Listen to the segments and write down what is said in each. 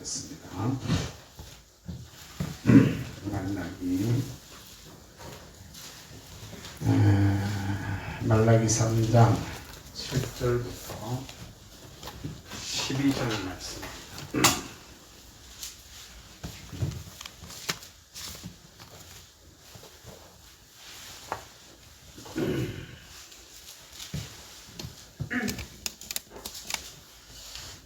보겠습니다. 말라기 3장 7절부터 12절 말씀.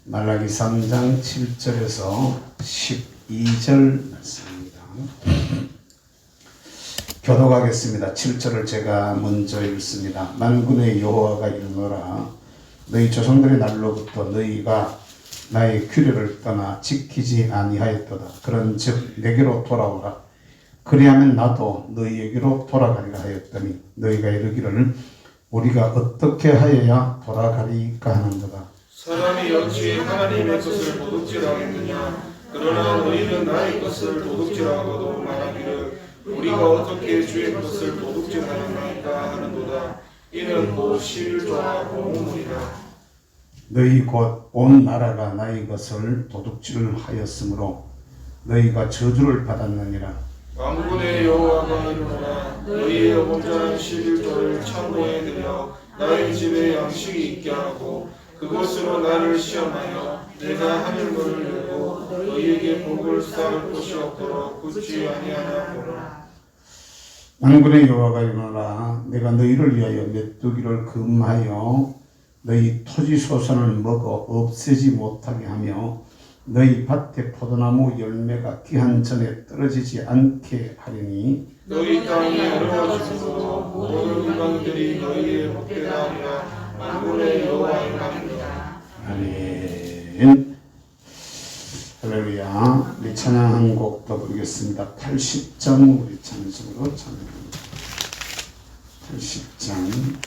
말라기 3장 7절에서 12절 말씀입니다. 교독하겠습니다. 7절을 제가 먼저 읽습니다. 만군의 여호와가 이르노라. 너희 조상들의 날로부터 너희가 나의 규례를 떠나 지키지 아니하였도다. 그런즉 내게로 돌아오라. 그리하면 나도 너희에게로 돌아가리라 하였더니 너희가 이르기를 우리가 어떻게 하여야 돌아가리까 하는도다. 사람이 어찌 하나님의 것을 도둑질하겠느냐. 그러나 너희는 나의 것을 도둑질하고도 말하기를 우리가 어떻게 주의 것을 도둑질하였나이까 하는도다. 이는 곧 11조와 공문이라. 너희 곧 온 나라가 나의 것을 도둑질하였으므로 너희가 저주를 받았느니라. 만군의 여호와가 이르노라. 너희의 어범자는 11조를 창고에 들여 나의 집에 양식이 있게 하고 그것으로 나를 시험하여 내가 하늘문을 열고 너희에게 복을 쌓을 곳이 없도록 굳지 아니하나 보라. 만군의 여호와가 이르노라. 내가 너희를 위하여 메뚜기를 금하여 너희 토지 소산을 먹어 없애지 못하게 하며 너희 밭에 포도나무 열매가 기한 전에 떨어지지 않게 하리니 너희 땅이 어려워지고 모든 일반들이 너희의 복되다 하리라. 만군의 여호와의 말입니다. 아멘. 할렐루야. 우리 찬양 한 곡 더 부르겠습니다. 80장 우리 찬송으로 찬양합니다. 80장.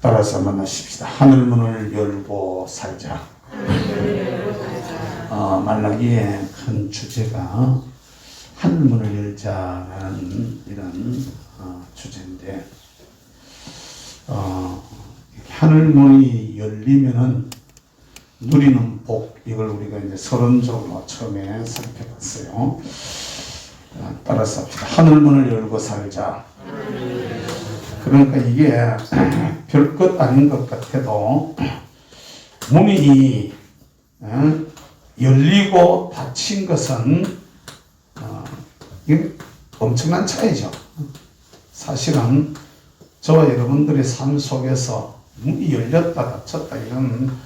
따라서 만나십시다. 하늘문을 열고 살자. 말라기의 큰 주제가 하늘문을 열자라는 이런 주제인데 하늘문이 열리면은 누리는 복, 이걸 우리가 이제 서론적으로 처음에 살펴봤어요. 따라서 합시다. 하늘문을 열고 살자. 그러니까 이게 별것 아닌 것 같아도 문이 열리고 닫힌 것은 이게 엄청난 차이죠. 사실은 저와 여러분들의 삶 속에서 문이 열렸다 닫혔다 이건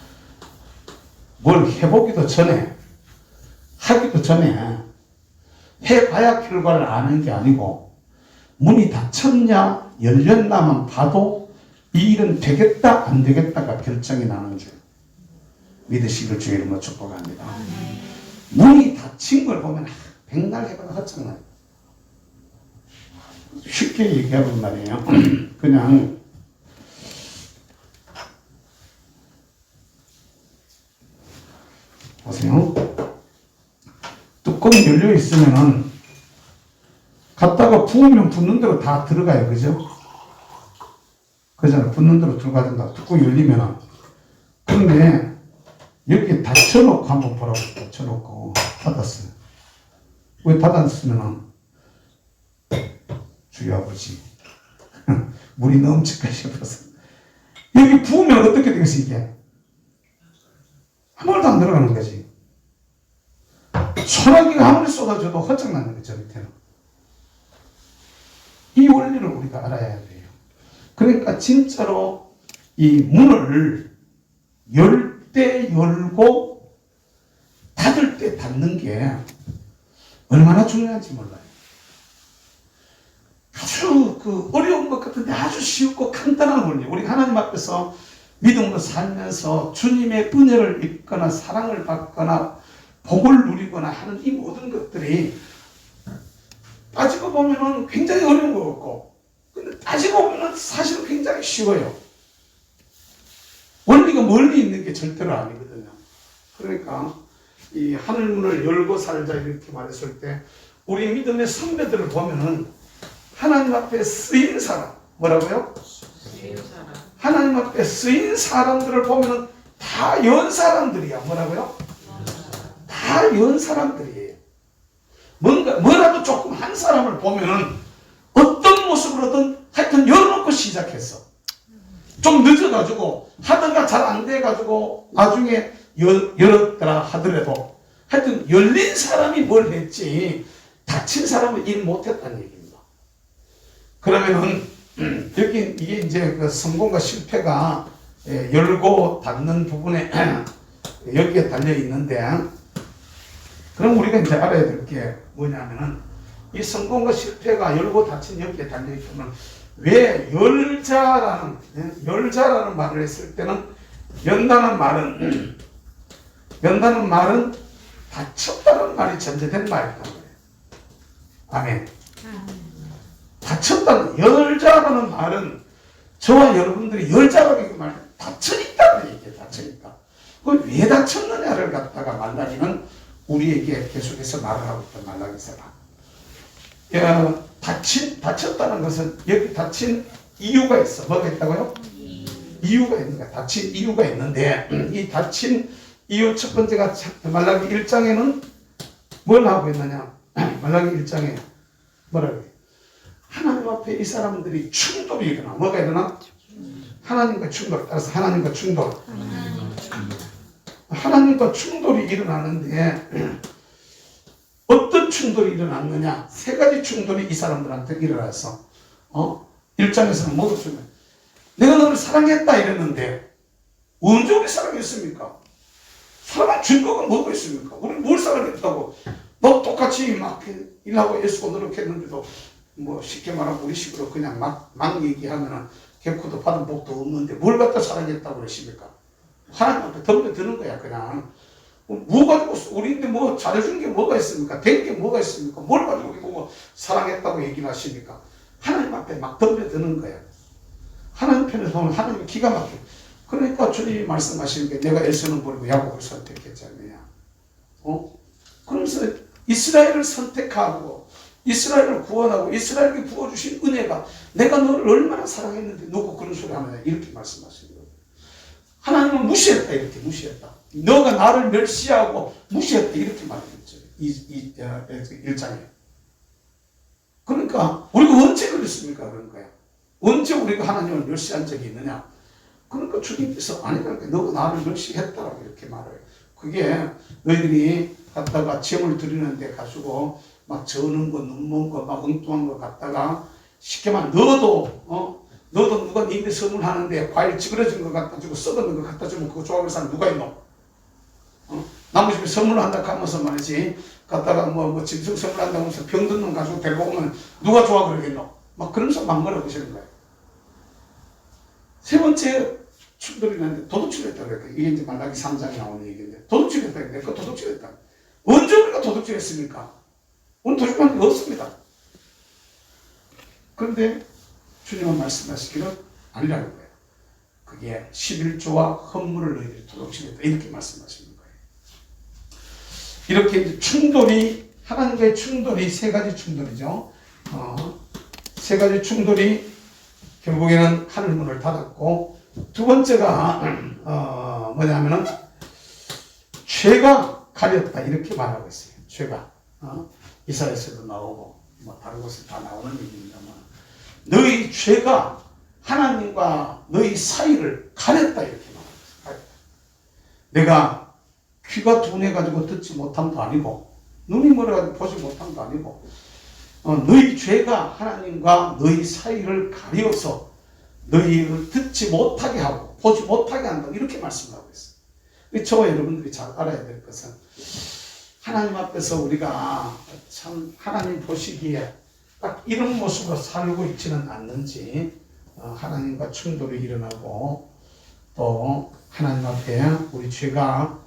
뭘 해보기도 전에 하기도 전에 해봐야 결과를 아는 게 아니고 문이 닫혔냐 열렸나만 봐도 이 일은 되겠다 안 되겠다가 결정이 나는 줄 믿으시길 주의 이름으로 축복합니다. 문이 닫힌 걸 보면 백날 해봐도 헛장나요. 쉽게 얘기하면 말이에요. 그냥 보세요. 뚜껑이 열려 있으면은 갖다가 부으면 붓는 대로 다 들어가요. 그죠? 그잖아요. 붓는 대로 들어가든가 뚜껑이 열리면은. 그런데 여기 닫혀놓고 한번 보라고. 닫혀놓고 닫았어요. 왜 닫았으면은 주여 아버지 물이 넘치까지 싶어서 여기 부으면 어떻게 되겠어 이게? 한 번도 안 들어가는 거지. 소나기가 아무리 쏟아져도 헛장나는 거죠 밑에는. 이 원리를 우리가 알아야 돼요. 그러니까 진짜로 이 문을 열 때 열고 닫을 때 닫는 게 얼마나 중요한지 몰라요. 아주 어려운 것 같은데 아주 쉽고 간단한 원리. 우리 하나님 앞에서 믿음으로 살면서 주님의 은혜를 입거나 사랑을 받거나 복을 누리거나 하는 이 모든 것들이 따지고 보면은 굉장히 어려운 것 같고, 근데 따지고 보면은 사실은 굉장히 쉬워요. 원리가 멀리 있는 게 절대로 아니거든요. 그러니까 이 하늘문을 열고 살자 이렇게 말했을 때 우리 믿음의 선배들을 보면은 하나님 앞에 쓰인 사람, 뭐라고요? 쓰인 사람. 하나님 앞에 쓰인 사람들을 보면은 다 연 사람들이야. 뭐라고요? 다 연 사람들이에요. 뭐라도 조금 한 사람을 보면은 어떤 모습으로든 하여튼 열어놓고 시작했어. 좀 늦어가지고 하다가 잘 안 돼가지고 나중에 열었더라 하더라도 하여튼 열린 사람이 뭘 했지 닫힌 사람은 일 못했다는 얘기입니다. 그러면은 여기 이게 이제 그 성공과 실패가 열고 닫는 부분에 여기에 달려 있는데, 그럼 우리가 이제 알아야 될 게 뭐냐면은 이 성공과 실패가 열고 닫힌 여기에 달려 있으면 왜 열자라는 말을 했을 때는 연다는 말은 닫혔다는 말이 전제된 말이라는 거예요. 아멘. 닫혔다는 열자라는 말은 저와 여러분들이 열자라는 말 닫혀있다는 얘기예요. 닫혀있다. 그걸 왜 닫혔느냐를 갖다가 말라기는 우리에게 계속해서 말을 하고 있다. 말라기서가 닫혔다는 것은 여기 닫힌 이유가 있어. 뭐가 있다고요? 이유가 있는 거야. 닫힌 이유가 있는데 이 닫힌 이유 첫 번째가 말라기 1장에는 뭘 하고 있느냐? 말라기 1장에 뭐라고 해요? 하나님 앞에 이 사람들이 충돌이 일어나. 뭐가 일어나? 하나님과 충돌. 따라서 하나님과 충돌. 하나님과 충돌이 일어나는데 어떤 충돌이 일어났느냐? 세 가지 충돌이 이 사람들한테 일어났어. 1장에서는 뭐가 충돌? 내가 너를 사랑했다 이랬는데 언제 우리 사랑했습니까? 사랑한 증거가 뭐가 있습니까? 우리 뭘 사랑했다고? 너 똑같이 막 일하고 애쓰고 노력했는데도 뭐 쉽게 말하면 우리 식으로 그냥 막 얘기하면은 결코도 받은 복도 없는데 뭘 갖다 사랑했다고 그러십니까? 하나님 앞에 덤벼드는 거야 그냥. 뭐 가지고 우리인데 뭐 잘해준 게 뭐가 있습니까? 된 게 뭐가 있습니까? 뭘 가지고 우리 보고 사랑했다고 얘기를 하십니까? 하나님 앞에 막 덤벼드는 거야. 하나님 편에서 보면 하나님이 기가 막혀. 그러니까 주님이 말씀하시는 게 내가 에서는 버리고 야곱을 선택했잖아요. 그러면서 이스라엘을 선택하고 이스라엘을 구원하고 이스라엘에게 부어주신 은혜가 내가 너를 얼마나 사랑했는데 누구 그런 소리 하느냐 이렇게 말씀하시는 거예요. 하나님은 무시했다 이렇게 무시했다. 너가 나를 멸시하고 무시했다 이렇게 말했죠. 이 1장에. 그러니까 우리가 언제 그랬습니까? 그런 거야. 언제 우리가 하나님을 멸시한 적이 있느냐? 그러니까 주님께서 아니라니까 너가 나를 멸시했다라고 이렇게 말해요. 그게 너희들이 갖다가 제물 드리는데 가지고 막 저는 거, 눈먼 거, 막 엉뚱한 거 갖다가 쉽게 말 너도 누가 니네 선물하는데 과일 찌그러진 거 갖다 주고 썩은 거 갖다 주면 그거 좋아하는 사람 누가 있노? 남의 집에 선물한다 하면서 말이지 갖다가 뭐 짐승 선물한다고 하면서 병든 놈 가지고 데리고 오면 누가 좋아 그러겠노? 막 그러면서 막 뭐라고 하시는 거예요. 세 번째 충돌이 났는데 도둑질했다 그랬다. 이게 이제 말라기 3장에 나오는 얘기인데 도둑질했다. 내가 도둑질했다. 언제 우리가 도둑질했습니까? 오늘 도둑질한 게 없습니다. 그런데 주님은 말씀하시기를 아니라는 거예요. 그게 11조와 헌물을 너희들이 도둑질했다. 이렇게 말씀하시는 거예요. 이렇게 이제 충돌이 하나님과의 충돌이 세 가지 충돌이죠. 세 가지 충돌이 결국에는 하늘문을 닫았고 두 번째가 뭐냐면은 죄가 가렸다 이렇게 말하고 있어요. 죄가 이사야서도 나오고 뭐 다른 곳에 다 나오는 얘기입니다만 너희 죄가 하나님과 너희 사이를 가렸다 이렇게 말하고 있어요. 내가 귀가 둔해가지고 듣지 못함도 아니고 눈이 멀어가지고 보지 못함도 아니고 너희 죄가 하나님과 너희 사이를 가려서 너희를 듣지 못하게 하고 보지 못하게 한다 이렇게 말씀을 하고 있어요. 저와 여러분들이 잘 알아야 될 것은 하나님 앞에서 우리가 참 하나님 보시기에 딱 이런 모습으로 살고 있지는 않는지 하나님과 충돌이 일어나고 또 하나님 앞에 우리 죄가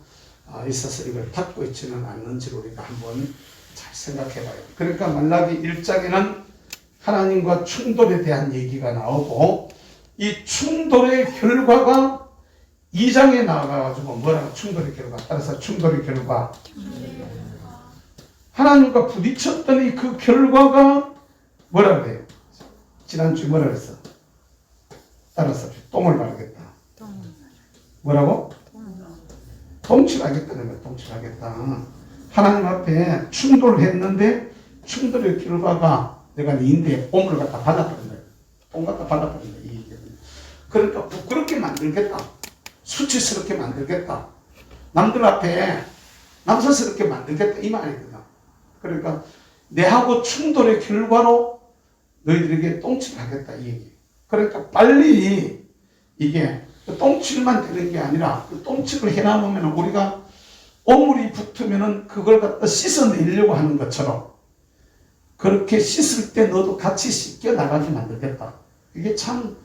있어서 이걸 닫고 있지는 않는지를 우리가 한번 잘 생각해 봐요. 그러니까 말라기 1장에는 하나님과 충돌에 대한 얘기가 나오고 이 충돌의 결과가 2장에 나와가지고 뭐라고 충돌의 결과 따라서 충돌의 결과 하나님과 부딪혔더니 그 결과가 뭐라고 해요? 지난주에 뭐라고 했어? 따라서 똥을 바르겠다. 뭐라고? 똥칠하겠다는 거야. 똥칠하겠다. 하나님 앞에 충돌을 했는데 충돌의 결과가 내가 니인데 똥을 갖다 받아버린 거야. 똥 갖다 받아버린 거야. 그러니까 부끄럽게 만들겠다. 수치스럽게 만들겠다. 남들 앞에 남사스럽게 만들겠다. 이 말이거든. 그러니까 내하고 충돌의 결과로 너희들에게 똥칠을 하겠다. 이 얘기. 그러니까 빨리 이게 똥칠만 되는 게 아니라 그 똥칠을 해놔보면 우리가 오물이 붙으면은 그걸 갖다 씻어내려고 하는 것처럼 그렇게 씻을 때 너도 같이 씻겨 나가게 만들겠다. 이게 참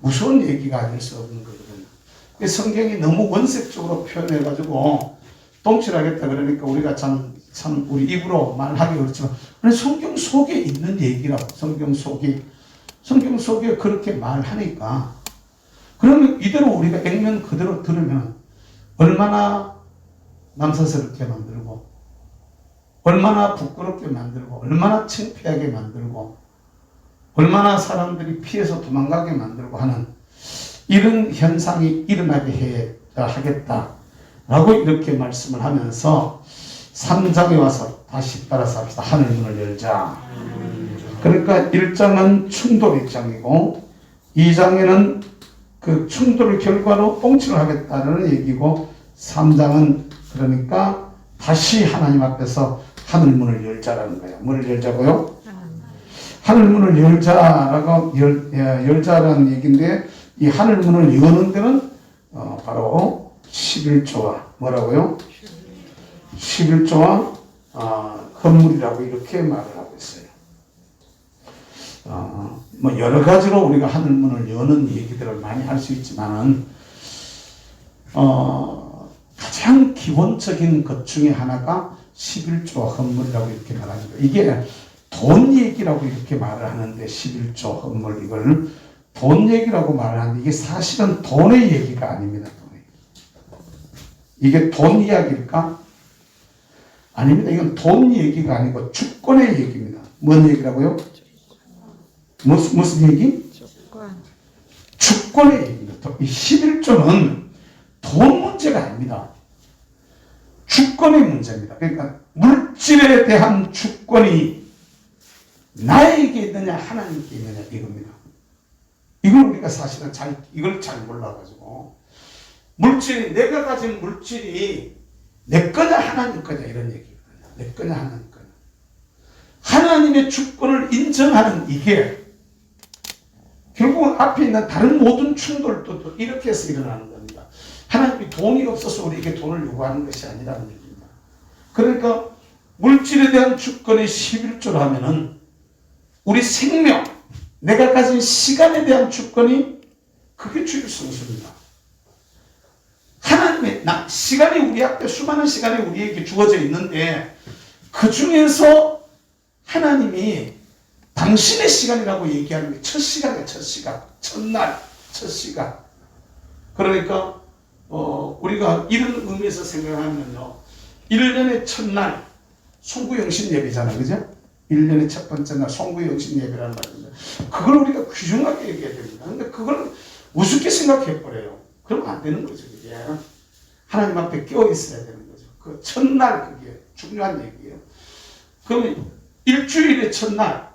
무서운 얘기가 아닐 수 없는 거거든요. 성경이 너무 원색적으로 표현해가지고 똥칠하겠다 그러니까 우리가 참 우리 입으로 말하기 그렇지만 성경 속에 있는 얘기라고. 성경 속에 그렇게 말하니까 그러면 이대로 우리가 액면 그대로 들으면 얼마나 남사스럽게 만들고 얼마나 부끄럽게 만들고 얼마나 창피하게 만들고 얼마나 사람들이 피해서 도망가게 만들고 하는 이런 현상이 일어나게 하겠다라고 이렇게 말씀을 하면서 3장에 와서 다시 따라서 합시다. 하늘문을 열자. 그러니까 1장은 충돌 입장이고 2장에는 그 충돌의 결과로 똥칠을 하겠다는 얘기고 3장은 그러니까 다시 하나님 앞에서 하늘문을 열자라는 거예요. 문을 열자고요? 하늘문을 열자라는 얘기인데 이 하늘문을 여는 데는 바로 11조와 뭐라고요? 11조와 헌물이라고 이렇게 말을 하고 있어요. 뭐 여러 가지로 우리가 하늘문을 여는 얘기들을 많이 할 수 있지만은 가장 기본적인 것 중에 하나가 11조 헌물이라고 이렇게 말합니다. 이게 돈 얘기라고 이렇게 말을 하는데 11조 헌물 이걸 돈 얘기라고 말을 하는데 이게 사실은 돈의 얘기가 아닙니다. 이게 돈 이야기일까? 아닙니다. 이건 돈 얘기가 아니고 주권의 얘기입니다. 뭔 얘기라고요? 무슨 얘기? 주권의 얘기입니다. 이 11조는 돈 문제가 아닙니다. 주권의 문제입니다. 그러니까 물질에 대한 주권이 나에게 있느냐 하나님께 있느냐 이겁니다. 이걸 우리가 사실은 이걸 잘 몰라가지고 물질이 내가 가진 물질이 내 거냐 하나님 거냐 이런 얘기거든요. 내 거냐 하나님 거냐. 하나님의 주권을 인정하는 이게 결국은 앞에 있는 다른 모든 충돌도 이렇게 해서 일어나는 겁니다. 하나님이 돈이 없어서 우리에게 돈을 요구하는 것이 아니라는 얘기입니다. 그러니까 물질에 대한 주권의 11조를 하면은 우리 생명, 내가 가진 시간에 대한 주권이 그게 주일 성수입니다. 하나님의 시간이 우리 앞에 수많은 시간이 우리에게 주어져 있는데 그 중에서 하나님이 당신의 시간이라고 얘기하는 게 첫 시간이에요. 첫 시간, 첫날, 첫 시간. 그러니까 우리가 이런 의미에서 생각하면요, 1년의 첫날 송구영신 예배잖아요, 그죠? 1년의 첫 번째 날 송구영신 예배라는 말입니다. 그걸 우리가 귀중하게 얘기해야 됩니다. 근데 그걸 우습게 생각해버려요. 그러면 안 되는 거죠, 그게. 하나님 앞에 껴 있어야 되는 거죠. 그 첫날 그게 중요한 얘기예요. 그러면 일주일의 첫날,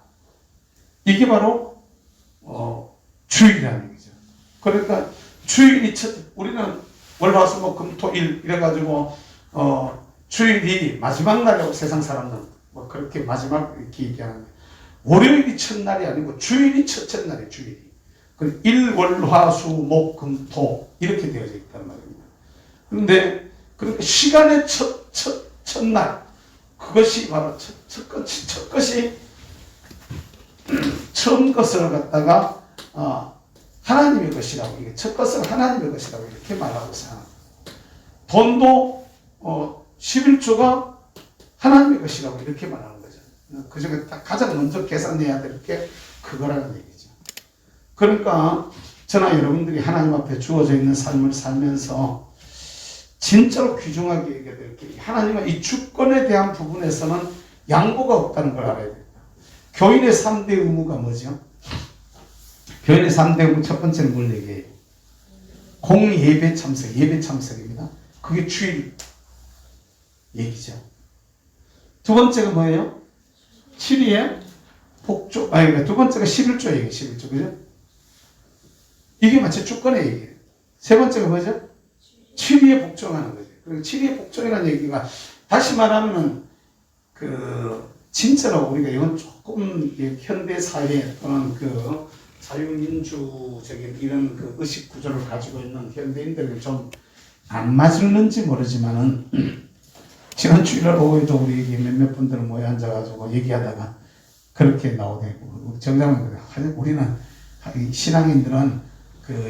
이게 바로 주일이라는 얘기죠. 그러니까 주일이 우리는 월화수목금토일 이래가지고 주일이 마지막 날이라고 세상 사람들은 뭐 그렇게 마지막 이렇게 얘기하는데, 월요일이 첫날이 아니고 주일이 첫째 날이에요. 주일이. 그리고 일월화수목금토 이렇게 되어져 있단 말입니다. 그런데 그러니까 시간의 첫날, 그것이 바로 첫 것이 처음 것을 갖다가 하나님의 것이라고, 이게 첫 것은 하나님의 것이라고 이렇게 말하고 있어요. 돈도 11조가 하나님의 것이라고 이렇게 말하는 거죠. 그 중에 가장 먼저 계산해야 될 게 그거라는 얘기죠. 그러니까 저나 여러분들이 하나님 앞에 주어져 있는 삶을 살면서 진짜로 귀중하게 얘기해야 될 게, 하나님의 이 주권에 대한 부분에서는 양보가 없다는 걸 알아야 됩니다. 교인의 3대 의무가 뭐죠? 교인의 3대 의무 첫 번째는 뭘 얘기해요? 공예배 참석, 예배 참석입니다. 그게 주일 얘기죠. 두 번째가 뭐예요? 7위에 복조, 두 번째가 11조 얘기예요. 11조, 그죠? 이게 마치 주권의 얘기예요. 세 번째가 뭐죠? 7위에 복종하는 거죠. 그리고 7위에 복종이라는 얘기가, 다시 말하면은 진짜로 우리가 이건 조금 현대 사회 또는 자유민주적인 이런 의식 구조를 가지고 있는 현대인들에게 좀 안 맞을는지 모르지만은, 지난 주일날 오후에도 우리 몇몇 분들 모여 앉아가지고 얘기하다가 그렇게 나오대고, 정장은 그래. 우리는 신앙인들은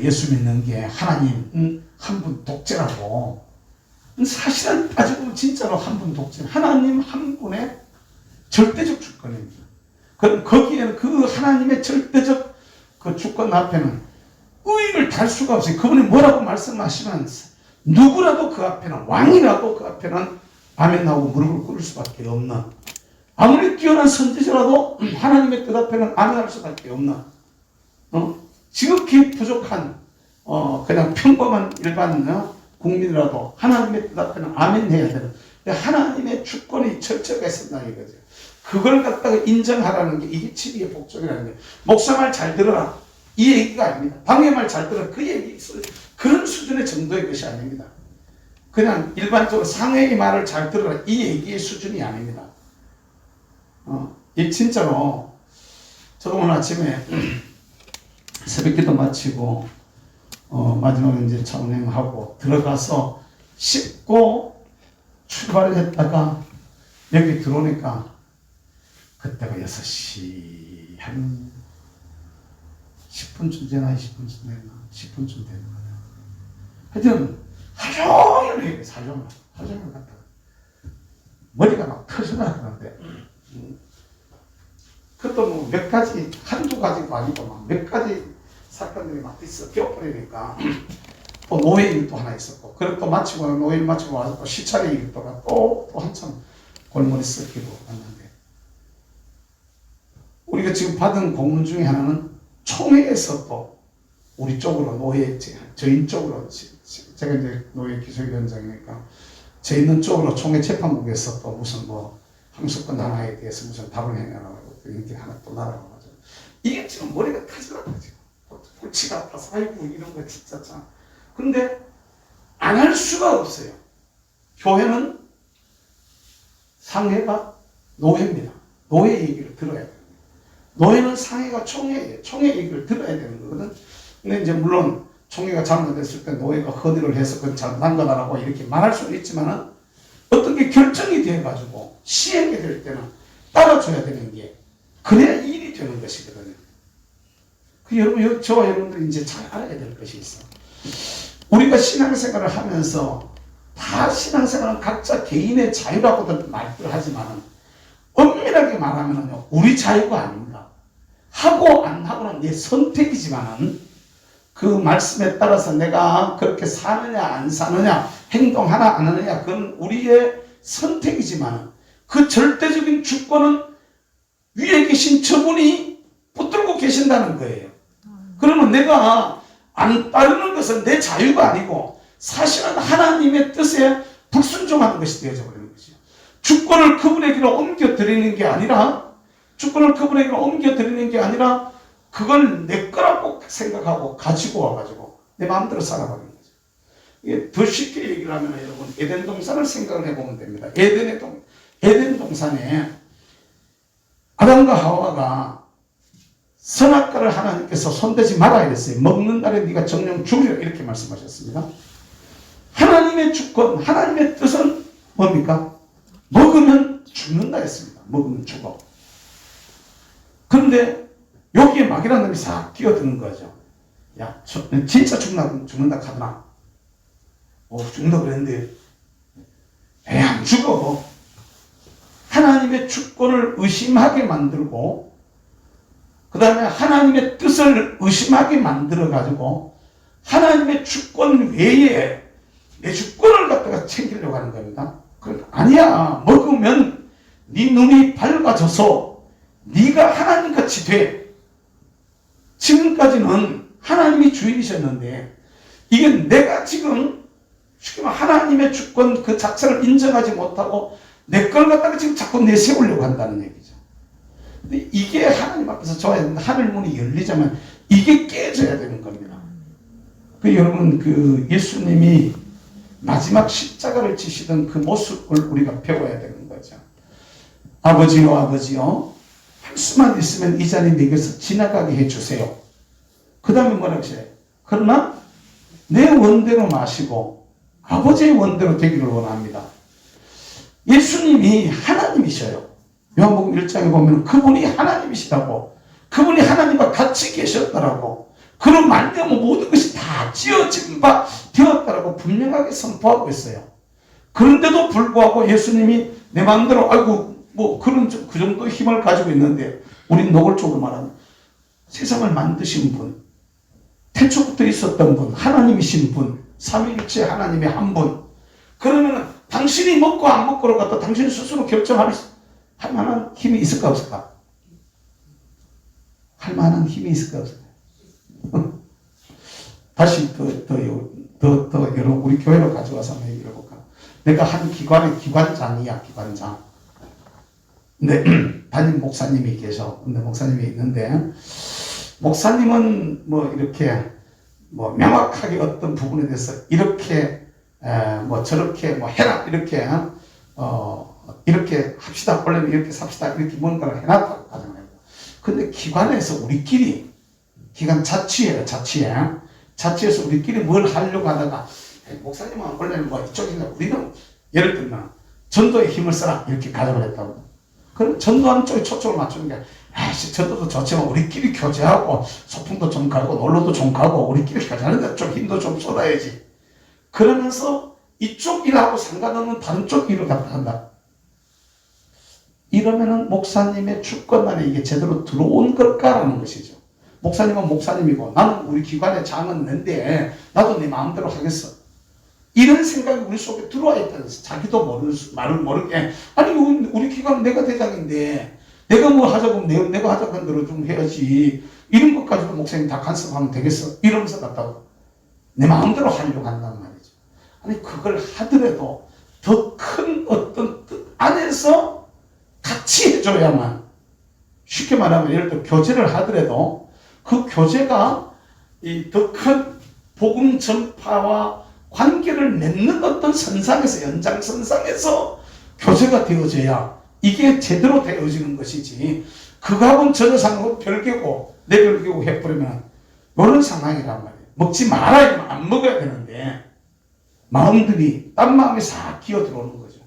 예수 믿는 게 하나님 한 분 독재라고. 사실은 따지고 보면 진짜로 한 분 독재, 하나님 한 분의 절대적 주권입니다. 그럼 거기에는 그 하나님의 절대적 그 주권 앞에는 의의를 달 수가 없어요. 그분이 뭐라고 말씀하시면 누구라도 그 앞에는, 왕이라도 그 앞에는 아멘 나오고 무릎을 꿇을 수밖에 없는, 아무리 뛰어난 선지자라도 하나님의 뜻 앞에는 아멘 할 수밖에 없는, 지극히 부족한 그냥 평범한 일반 국민이라도 하나님의 뜻 앞에는 아멘 해야 되는, 하나님의 주권이 철저하게 있었다 이거죠. 그걸 갖다가 인정하라는 게 이게 7위의 복종이라는 거예요. 목사 말 잘 들어라 이 얘기가 아닙니다. 방해 말 잘 들어라 그 얘기, 그런 수준의 정도의 것이 아닙니다. 그냥 일반적으로 상회의 말을 잘 들어라 이 얘기의 수준이 아닙니다. 이 진짜로 저도 오늘 아침에 새벽기도 마치고 마지막에 이제 차운행하고 들어가서 씻고 출발을 했다가 여기 들어오니까 그때가 6시 한 10분쯤 되나 20분쯤 되나 10분쯤 되는 거예요. 하여튼 하루 종일 갔다가 머리가 막 터지나 그러는데, 그것도 뭐 몇 가지, 한두 가지가 아니고 막 몇 가지 사건들이 막 있어 껴버리니까 또 노예 일도 하나 있었고, 그리고 또 마치고 노예 일 마치고 와서 또 시차례 일도가 또 한참 골머리 썩기도 했는데, 우리가 지금 받은 공문 중에 하나는 총회에서 또 우리 쪽으로 노예, 저희 쪽으로, 제가 이제 노예 기술위원장이니까 저희 있는 쪽으로 총회 재판국에서 또 무슨 뭐 항소권 하나에 대해서 무슨 답을 해내라고 이렇게 하나 또 날아가가지고 이게 지금 머리가 터지라고 지금 골치가 아파서 아이고 이런 거 진짜 참. 근데 안 할 수가 없어요. 교회는 상회가 노회입니다. 노회 얘기를 들어야 돼요. 노회는 상회가 총회예요. 총회 얘기를 들어야 되는 거거든. 근데 이제 물론 총회가 잘못됐을 때 노회가 허들을 해서 그건 잘못한 거다라고 이렇게 말할 수는 있지만은 어떤 게 결정이 돼가지고 시행이 될 때는 따라줘야 되는 게 그래야 일이 되는 것이거든요. 그 여러분, 저와 여러분들이 이제 잘 알아야 될 것이 있어. 우리가 신앙생활을 하면서 다 신앙생활은 각자 개인의 자유라고들 말들 하지만은 엄밀하게 말하면은요, 우리 자유가 아닙니다. 하고 안 하고는 내 선택이지만은 그 말씀에 따라서 내가 그렇게 사느냐 안 사느냐 행동하나 안 하느냐 그건 우리의 선택이지만 그 절대적인 주권은 위에 계신 저분이 붙들고 계신다는 거예요. 그러면 내가 안 따르는 것은 내 자유가 아니고 사실은 하나님의 뜻에 불순종하는 것이 되어져 버리는 거죠. 주권을 그분에게로 옮겨드리는 게 아니라 그걸 내 거라고 생각하고 가지고 와가지고 내 마음대로 살아가는 거죠. 이게 더 쉽게 얘기를 하면 여러분 에덴 동산을 생각을 해보면 됩니다. 에덴 동산에 아담과 하와가 선악과를 하나님께서 손대지 말아야 했어요. 먹는 날에 네가 정령 죽으리라 이렇게 말씀하셨습니다. 하나님의 주권, 하나님의 뜻은 뭡니까? 먹으면 죽는다 했습니다. 먹으면 죽어. 그런데 여기에 마귀라는 놈이 싹 끼어드는 거죠. 야, 진짜 죽는다 하더나. 죽는다 그랬는데 안 죽어. 하나님의 주권을 의심하게 만들고 그 다음에 하나님의 뜻을 의심하게 만들어가지고 하나님의 주권 외에 내 주권을 갖다가 챙기려고 하는 겁니다. 아니야. 먹으면 네 눈이 밝아져서 네가 하나님같이 돼. 지금까지는 하나님이 주인이셨는데 이게 내가 지금 하나님의 주권 그 자체를 인정하지 못하고 내 걸 갖다가 지금 자꾸 내세우려고 한다는 얘기죠. 근데 이게 하나님 앞에서 좋아야 되는데 하늘문이 열리자면 이게 깨져야 되는 겁니다. 여러분 예수님이 마지막 십자가를 지시던 그 모습을 우리가 배워야 되는 거죠. 아버지요 할 수만 있으면 이 자리 내게서 지나가게 해주세요. 그 다음에 뭐라고 하세요? 그러나 내 원대로 마시고 아버지의 원대로 되기를 원합니다. 예수님이 하나님이셔요. 요한복음 1장에 보면 그분이 하나님이시라고, 그분이 하나님과 같이 계셨다라고, 그런 말미암아 모든 것이 다 지어진 바 되었다라고 분명하게 선포하고 있어요. 그런데도 불구하고 예수님이 내 마음대로 그 정도 힘을 가지고 있는데 우리는 노골적으로 말하면 세상을 만드신 분, 태초부터 있었던 분, 하나님이신 분, 삼위일체 하나님의 한 분. 그러면 당신이 먹고 안 먹고를 갖다 당신 스스로 결정할 만한 힘이 있을까 없을까? 할 만한 힘이 있을까 없을까? 다시 여러분 우리 교회로 가져와서 한번 얘기를 해볼까? 내가 한 기관의 기관장이야, 기관장. 근데 담임 목사님이 계셔. 근데 목사님이 있는데 목사님은 이렇게 명확하게 어떤 부분에 대해서 이렇게 저렇게 해라 이렇게 합시다. 원래는 이렇게 삽시다. 이렇게 뭔가를 해놨다고 가정해요. 근데 기관에서 우리끼리 기관 자치예요. 자치에서 우리끼리 뭘 하려고 하다가 목사님은 원래는 이쪽인가 우리는 예를 들면 전도에 힘을 써라 이렇게 가정을 했다고. 그럼 전도하는 쪽에 초점을 맞추는 게 전도도 좋지만 우리끼리 교제하고 소풍도 좀 가고 놀러도 좀 가고 우리끼리 교제하는데 좀 힘도 좀 쏟아야지. 그러면서 이쪽 일하고 상관없는 다른 쪽 일을 갖다 한다. 이러면은 목사님의 주권 안에 이게 제대로 들어온 걸까라는 것이죠. 목사님은 목사님이고 나는 우리 기관의 장은 nen데 나도 내 마음대로 하겠어. 이런 생각이 우리 속에 들어와 있다는 거죠. 자기도 말을 모르게 아니 우리 기관은 내가 대장인데 내가 하자고 내가 하자고 한 대로 좀 해야지. 이런 것까지도 목사님 다 간섭하면 되겠어. 이러면서 갖다가 내 마음대로 하려고 한단 말이죠. 아니 그걸 하더라도 더 큰 어떤 뜻 안에서 같이 해줘야만 쉽게 말하면 예를 들어 교제를 하더라도 그 교제가 이 더 큰 복음 전파와 관계를 맺는 어떤 선상에서 연장선상에서 교제가 되어져야 이게 제대로 되어지는 것이지 그거하고는 전혀 상관없고 별개고 내 별개고 해버리면 이런 상황이란 말이에요. 먹지 말아야 안 먹어야 되는데 마음들이 딴 마음이 싹 기어 들어오는 거죠.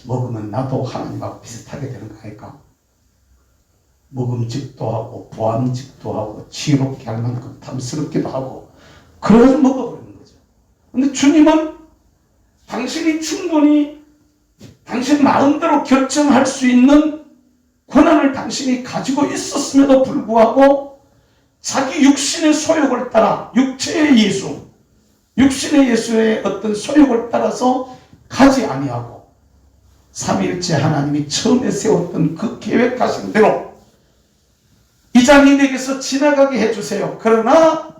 먹으면 나도 하나님하고 비슷하게 되는 거 아닐까? 먹음직도 하고 보암직도 하고 지혜롭게 할 만큼 탐스럽기도 하고 그래서 먹어버리는 거죠. 근데 주님은 당신이 충분히 당신 마음대로 결정할 수 있는 권한을 당신이 가지고 있었음에도 불구하고 자기 육신의 소욕을 따라 육체의 예수, 육신의 예수의 어떤 소욕을 따라서 가지 아니하고 삼위일체 하나님이 처음에 세웠던 그 계획하신 대로 이 잔이 내게서 지나가게 해주세요. 그러나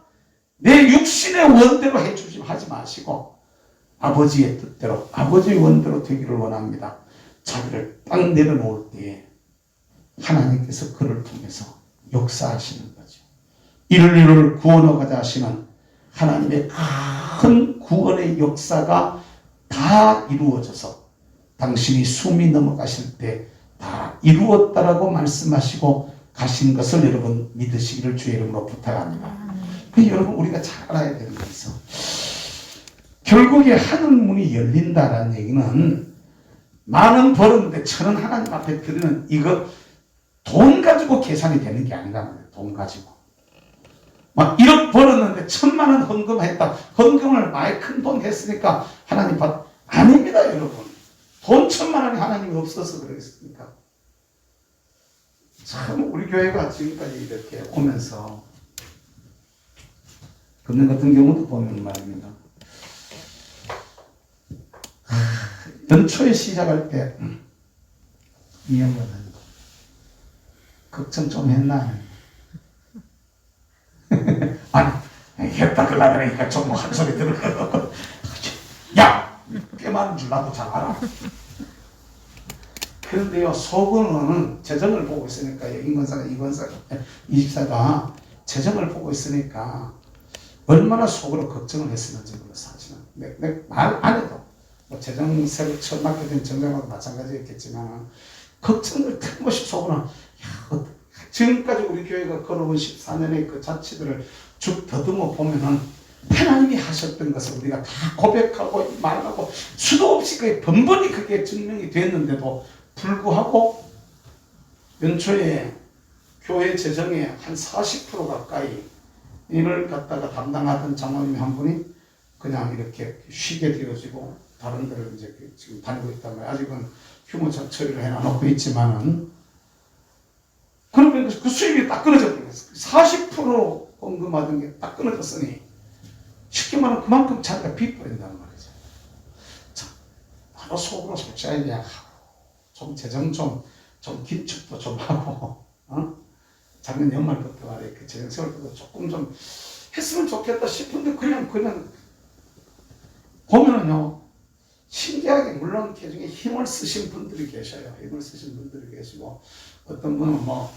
내 육신의 원대로 해주지 하지 마시고 아버지의 뜻대로 아버지의 원대로 되기를 원합니다. 자기를 딱 내려놓을 때에 하나님께서 그를 통해서 역사하시는 거죠. 이를 이를 구원하고자 하시는 하나님의 큰 구원의 역사가 다 이루어져서 당신이 숨이 넘어가실 때 다 이루었다라고 말씀하시고 가신 것을 여러분 믿으시기를 주의 이름으로 부탁합니다. 여러분 우리가 잘 알아야 되는 게 있어. 결국에 하늘문이 열린다라는 얘기는 많은 벌었는데 천은 하나님 앞에 드리는 이거 돈 가지고 계산이 되는 게 아니란 말이에요. 돈 가지고. 막 1억 벌었는데 1,000만 원 헌금했다. 헌금을 많이 큰 돈 했으니까 하나님 받 아닙니다, 여러분. 돈 1,000만 원이 하나님이 없어서 그러겠습니까? 참 우리 교회가 지금까지 이렇게 오면서 금년 같은 경우도 보면 말입니다. 연초에 시작할 때 미안하다. 걱정 좀 했나? 아니 했다 그러려 그러니까 좀 한 소리 들어. 야! 꽤 많은 줄 나도 잘 알아. 그런데요, 속으로는 재정을 보고 있으니까 임권사가 이집사가 재정을 보고 있으니까 얼마나 속으로 걱정을 했었는지 몰라. 사실은 말 안 해도 뭐 재정 새로 처음 맡게 된 정장하고 마찬가지였겠지만 걱정을 틀림없이 속으로 야, 지금까지 우리 교회가 걸어온 14년의 그 자치들을 쭉 더듬어 보면은 하나님이 하셨던 것을 우리가 다 고백하고 말하고 수도 없이 그게 번번이 그게 증명이 됐는데도 불구하고 연초에 교회 재정의 한 40% 가까이 일을 갖다가 담당하던 장로님 한 분이 그냥 이렇게 쉬게 되어지고 다른 데를 이제 지금 다니고 있단 말이에요. 아직은 휴무 처리를 해놔놓고 있지만은 그러면 그 수입이 딱 끊어졌던 거예요. 40% 헌금하던 게 딱 끊어졌으니 쉽게 말하면 그만큼 자기가 빚버린다는 말이죠. 참, 바로 속으로 솔직하게 좀 재정 좀 긴축도 좀 하고, 작년 연말부터 말이에요. 그 재정 세울 때도 조금 좀 했으면 좋겠다 싶은데 그냥 보면은요, 신기하게 물론 그 중에 힘을 쓰신 분들이 계셔요. 힘을 쓰신 분들이 계시고 어떤 분은 뭐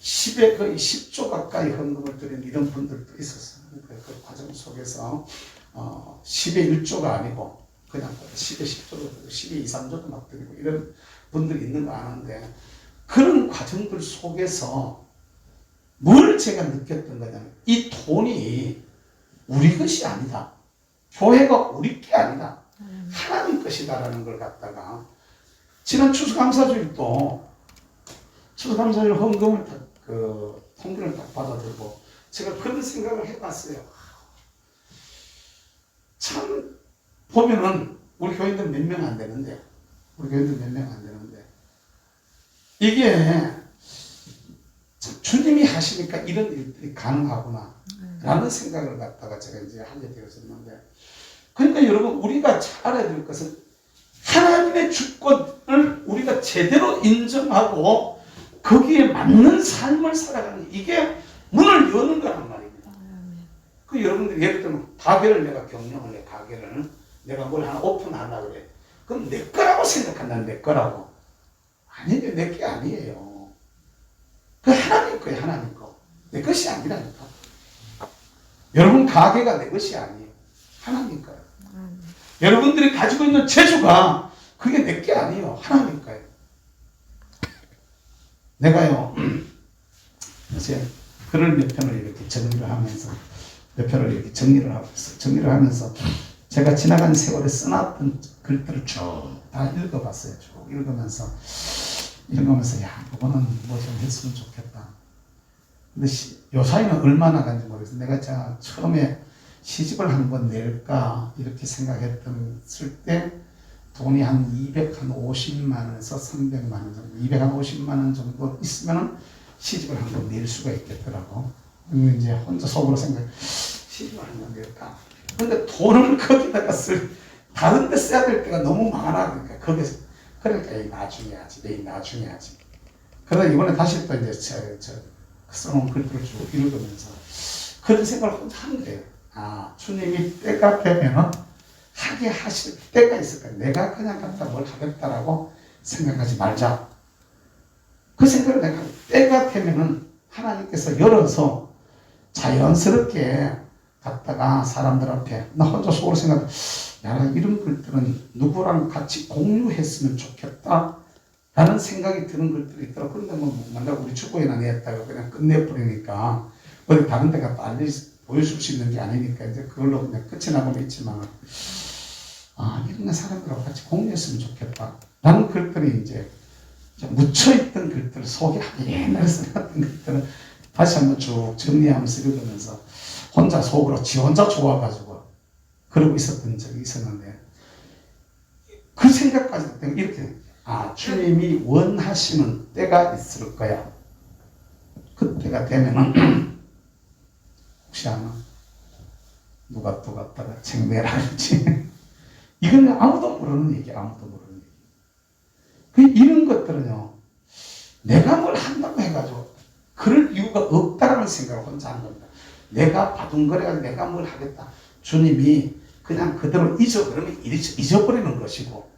10에 거의 10조 가까이 헌금을 드린 이런 분들도 있었어요. 그 과정 속에서 10에 1조가 아니고 그냥 10에 10조도 드리고 10에 2, 3조도 막 드리고 이런 분들이 있는 거 아는데 그런 과정들 속에서 뭘 제가 느꼈던 거냐면 이 돈이 우리 것이 아니다. 교회가 우리 게 아니다. 하나님 것이다라는 걸 갖다가 지난 추수감사주일도 추수감사주일 헌금을 통계를 딱 받아들고 제가 그런 생각을 해봤어요. 참 보면은 우리 교인들 몇 명 안 되는데 이게 주님이 하시니까 이런 일들이 가능하구나 라는 생각을 갖다가 제가 이제 하게 되었었는데 그러니까 여러분 우리가 잘 알아야 될 것은 하나님의 주권을 우리가 제대로 인정하고 거기에 맞는 삶을 살아가는 이게 문을 여는 거란 말입니다. 그 여러분들 예를 들면 가게를 내가 경영을 해. 가게를 내가 뭘 하나 오픈하려고 그래. 그럼 내 거라고 생각한다는 내 거라고. 아닌데 내 게 아니에요. 그 하나님 거예요. 하나님 거. 내 것이 아니라니까. 여러분 가게가 내 것이 아니에요. 하나님 거예요. 여러분들이 가지고 있는 재주가 그게 내 게 아니에요. 하나님 거예요. 내가요 이제 글을 몇 편을 이렇게 정리를 하면서 몇 편을 이렇게 정리를 하고 있어요. 정리를 하면서 제가 지나간 세월에 써놨던 글들을 쭉 다 읽어봤어요. 쭉 읽으면서 야 그거는 뭐 좀 했으면 좋겠다. 근데 요 사이는 얼마나 간지 모르겠어요. 내가 제가 처음에 시집을 한 번 낼까 이렇게 생각했을 때 돈이 한 250만 원에서 300만 원 정도, 250만 원 정도 있으면 시집을 한 번 낼 수가 있겠더라고. 그러면 이제 혼자 속으로 시집을 한 번 낼까. 근데 돈을 거기다가 다른 데 써야 될 때가 너무 많아. 그러니까 나중에 하지, 내일 나중에 하지. 그러다 이번에 다시 또 이제 써놓은 글들을 쭉 읽으면서 그런 생각을 혼자 한 거예요. 아, 주님이 때가 되면은 하게 하실 때가 있을 거야. 내가 그냥 갖다 뭘 하겠다라고 생각하지 말자. 그 생각을 내가 때가 되면은 하나님께서 열어서 자연스럽게 갖다가 사람들 앞에 나 혼자 속으로 생각해. 야, 이런 글들은 누구랑 같이 공유했으면 좋겠다 라는 생각이 드는 글들이 있더라고. 그런데 뭐 만약 우리 축구에나 냈다가 그냥 끝내버리니까 어디 다른 데 가서 보여줄 수 있는 게 아니니까 이제 그걸로 그냥 끝이 나고는 있지만 이런 거 사람들하고 같이 공유했으면 좋겠다 라는 글들이 이제 묻혀있던 글들 속에 옛날에 써놨던 글들을 다시 한번 쭉 정리하면서 읽으면서 혼자 속으로 지 혼자 좋아가지고 그러고 있었던 적이 있었는데 그 생각까지 때문에 이렇게 주님이 원하시는 때가 있을 거야. 그때가 되면은 혹시 아마 누가 또 갖다가 책내라 할지 이건 아무도 모르는 얘기, 아무도 모르는 얘기. 이런 것들은요 내가 뭘 한다고 해가지고 그럴 이유가 없다라는 생각을 혼자 한 겁니다. 내가 바둥거려가지고 내가 뭘 하겠다. 주님이 그냥 그대로 그러면 잊어버리는 것이고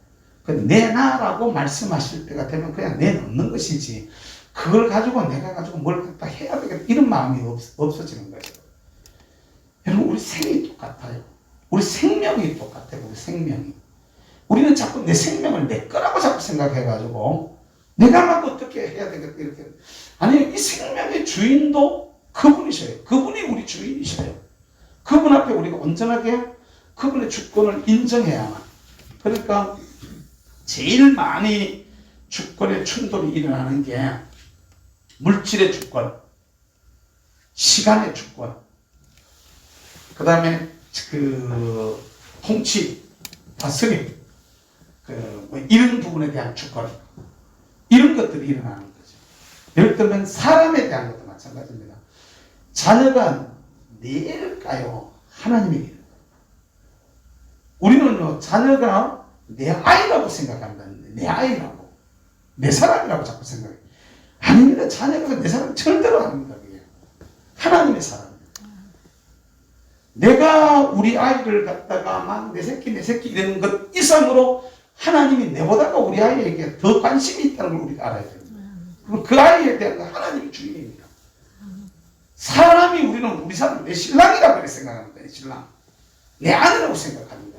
내놔라고 말씀하실 때가 되면 그냥 내놓는 것이지 그걸 가지고 내가 가지고 뭘 갖다 해야 되겠다 이런 마음이 없어지는 거죠. 여러분 우리 생이 똑같아요. 우리 생명이 똑같아요. 우리 생명이. 우리는 자꾸 내 생명을 내 거라고 자꾸 생각해가지고 내가 막 어떻게 해야 되겠다 이렇게. 아니 이 생명의 주인도 그분이셔요. 그분이 우리 주인이셔요. 그분 앞에 우리가 온전하게 그분의 주권을 인정해야만. 그러니까 제일 많이 주권의 충돌이 일어나는 게 물질의 주권, 시간의 주권, 그 다음에 통치, 다스림, 이런 부분에 대한 주권, 이런 것들이 일어나는 거죠. 예를 들면 사람에 대한 것도 마찬가지입니다. 자녀가 내일까요? 하나님의 일. 우리는요, 자녀가 내 아이라고 생각합니다. 내 아이라고. 내 사람이라고 자꾸 생각해요. 아닙니다. 자녀가 내 사람 절대로 아닙니다. 그게. 하나님의 사람입니다. 내가 우리 아이를 갖다가 막 내 새끼 이러는 것 이상으로 하나님이 내보다가 우리 아이에게 더 관심이 있다는 걸 우리가 알아야 됩니다. 그리고 그 아이에 대한 건 하나님이 주인입니다. 사람이 우리 사람 내 신랑이라고 그렇게 생각합니다. 내 신랑. 내 아내라고 생각합니다.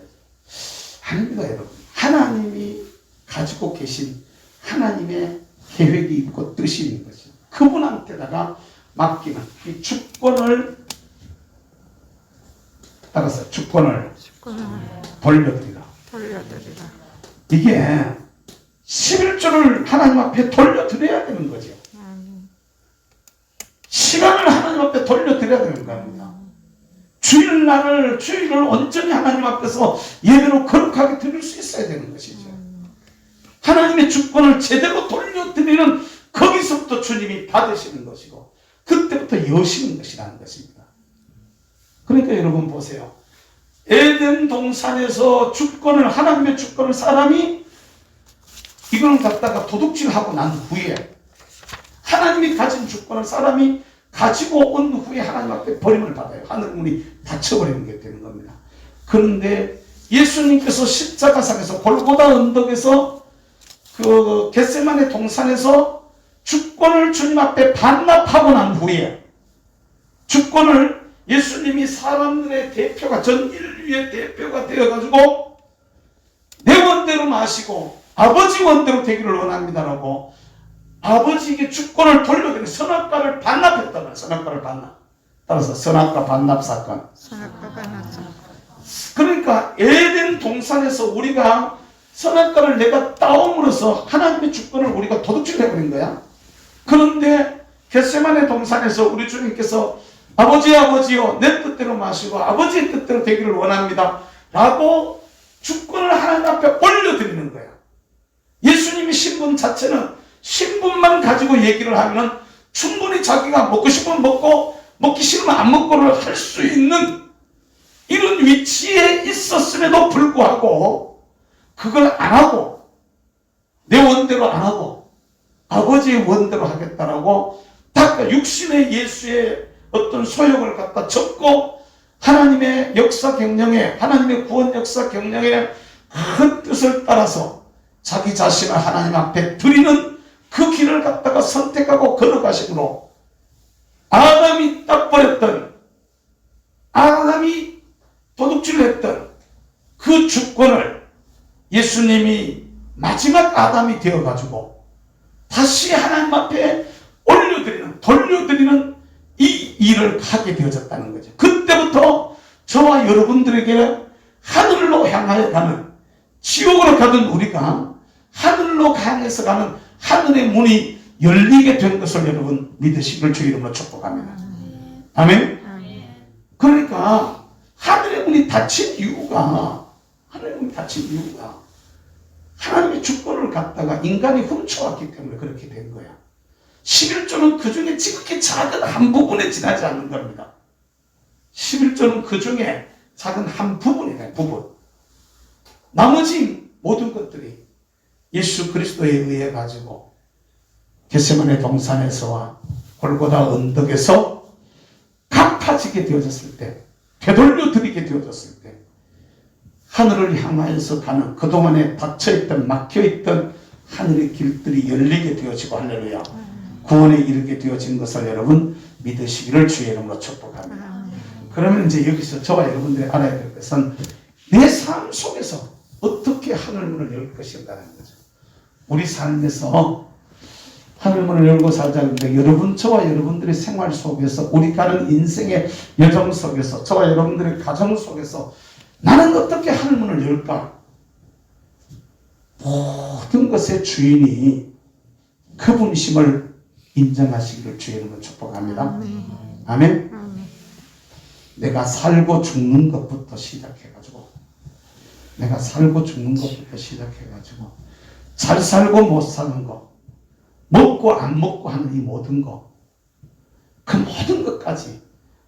아닙니다, 여러분. 하나님이 가지고 계신 하나님의 계획이 있고 뜻이 있는 것이죠. 그분한테다가 맡기는 이 주권을 따라서 주권을 돌려드리라. 이게 11조를 하나님 앞에 돌려드려야 되는 거죠. 시간을 하나님 앞에 돌려드려야 되는 겁니다. 주일을 온전히 하나님 앞에서 예배로 거룩하게 드릴 수 있어야 되는 것이죠. 하나님의 주권을 제대로 돌려드리는 거기서부터 주님이 받으시는 것이고 그때부터 여시는 것이라는 것입니다. 그러니까 여러분 보세요. 에덴 동산에서 하나님의 주권을 사람이 이걸 갖다가 도둑질하고 난 후에 하나님이 가진 주권을 사람이 가지고 온 후에 하나님 앞에 버림을 받아요. 하늘문이 닫혀버리는 게 되는 겁니다. 그런데 예수님께서 십자가상에서 골고다 언덕에서 그 겟세마네 동산에서 주권을 주님 앞에 반납하고 난 후에 주권을 예수님이 사람들의 대표가 전 인류의 대표가 되어가지고 내 원대로 마시고 아버지 원대로 되기를 원합니다라고 아버지에게 주권을 돌려드리는 선악과를 반납했다면 선악과를 반납. 따라서 선악과 반납 사건. 선악과 반납 사건. 그러니까 에덴 동산에서 우리가 선악과를 내가 따옴으로써 하나님의 주권을 우리가 도둑질해버린 거야. 그런데 겟세마네 동산에서 우리 주님께서 아버지요 내 뜻대로 마시고 아버지의 뜻대로 되기를 원합니다 라고 주권을 하나님 앞에 올려드리는 거야. 예수님의 신분 자체는 신분만 가지고 얘기를 하면 충분히 자기가 먹고 싶으면 먹고 먹기 싫으면 안 먹고를 할 수 있는 이런 위치에 있었음에도 불구하고 그걸 안 하고 내 원대로 안 하고 아버지의 원대로 하겠다라고 딱 육신의 예수의 어떤 소욕을 갖다 접고 하나님의 역사 경영에 하나님의 구원 역사 경영에 큰 뜻을 따라서 자기 자신을 하나님 앞에 드리는 그 길을 갖다가 선택하고 걸어가심으로 아담이 딱 버렸던 아담이 도둑질을 했던 그 주권을 예수님이 마지막 아담이 되어가지고 다시 하나님 앞에 돌려드리는 이 일을 하게 되어졌다는 거죠. 그때부터 저와 여러분들에게 하늘로 향하여 가는 지옥으로 가던 우리가 하늘로 향해서 가는 하늘의 문이 열리게 된 것을 여러분 믿으시길 주 이름으로 축복합니다. 아멘? 그러니까 하늘의 문이 닫힌 이유가 하나님의 주권을 갖다가 인간이 훔쳐왔기 때문에 그렇게 된 거야. 11조는 그 중에 지극히 작은 한 부분에 지나지 않는 겁니다. 11조는 그 중에 작은 한 부분이네, 부분. 나머지 모든 것들이 예수 그리스도에 의해 가지고 겟세마네 동산에서와 골고다 언덕에서 갚아지게 되어졌을 때, 되돌려 드리게 되어졌을 때 하늘을 향하여서 가는 그동안에 닫혀있던 막혀있던 하늘의 길들이 열리게 되어지고 할렐루야 구원에 이르게 되어진 것을 여러분 믿으시기를 주의 이름으로 축복합니다. 그러면 이제 여기서 저와 여러분들이 알아야 될 것은 내 삶 속에서 어떻게 하늘문을 열 것인가라는 거죠. 우리 삶에서 하늘문을 열고 살자는데 저와 여러분들의 생활 속에서 우리 가는 인생의 여정 속에서 저와 여러분들의 가정 속에서 나는 어떻게 하늘문을 열까? 모든 것의 주인이 그분이심을 인정하시기를 주의 이름으로 축복합니다. 아멘. 내가 살고 죽는 것부터 시작해가지고 잘 살고 못 사는 거 먹고 안 먹고 하는 이 모든 거 그 모든 것까지